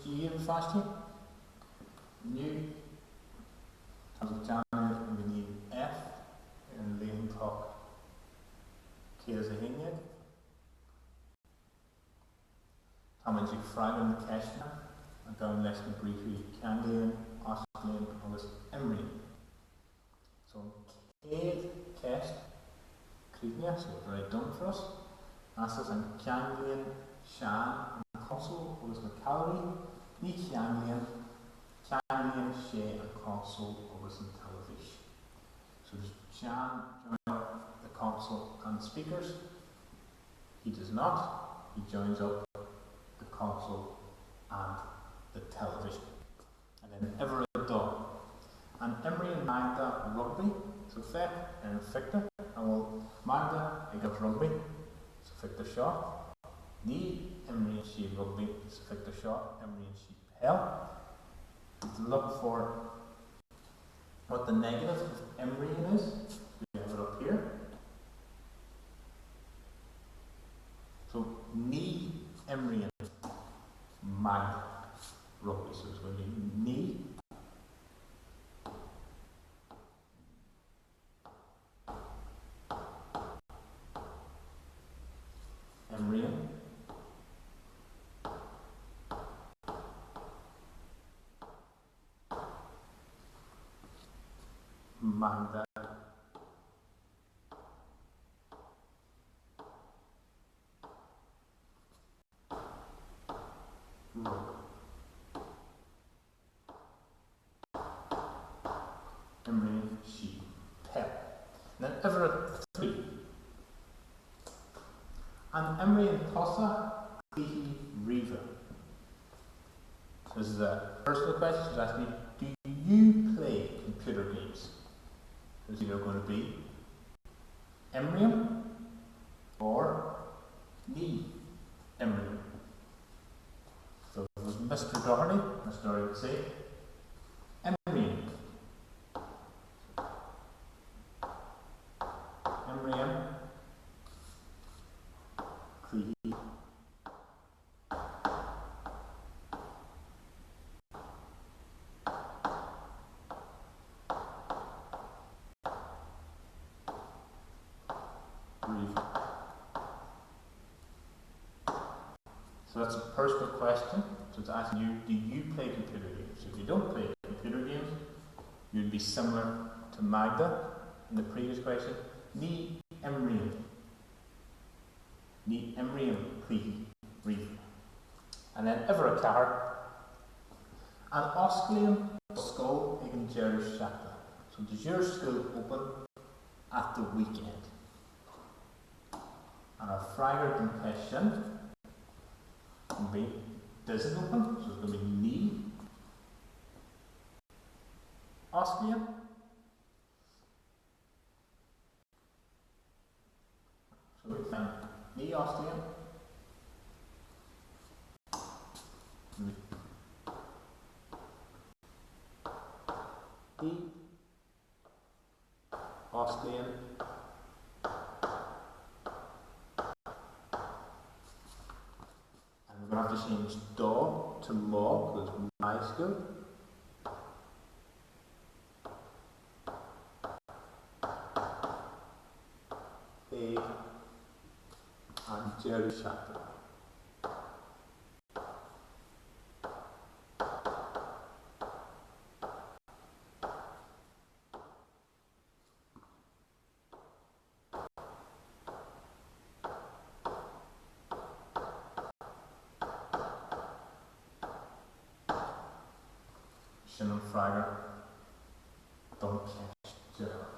G in fasting. New. As of January, we need F in Láithreach. Céas a Hinge. Táimid Freigan Keshna, and down less than briefly Canglian, Australian, agus Emery. So, Cade Kesh, Creednia, so very done for us. Asas and Canglian, Shan, and Console, agus the Calorie, Ni Canglian, Shea, and Console, agus in television. So, does Shan join up the console and speakers? He does not. He joins up the console and the television. And then Everett done. And Emery and Magda rugby, so Fek and Victor. And well, Magda, I got rugby, so Victor shot. Ni Emery and she rugby, so Victor shot. Emery and she hell. To look for what the negative of Emery is, we have it up here. So Ni Emery and Magda rugby, so it's going to be Ni Emery Magda rugby. Emery, she, pep. And then Everett 3. And Emery and Tossa, Clehi, Riva. This is a personal question. She's asking me, do you play computer games? It's either going to be Emriam or Ni Emriam. So it was Mr. Doherty. Mr. Doherty would say Emriam. Emriam. Clehi. So that's a personal question. So it's asking you, do you play computer games? So if you don't play computer games, you'd be similar to Magda in the previous question. Ni Emriam. Ni Emriam Clehi Reef. And then Everett Cahar. And Osclium Skull Egan Jerry Shakla. So does your school open at the weekend? And our Fragger question will be, does it open? So it's going to be Ni Osclium. So we find Ni Osclium. Ni Osclium. And we're going to have to change dog to mog, because it's my school. Big and Jerry Shackler. Shannon Fragger, don't catch Jerry.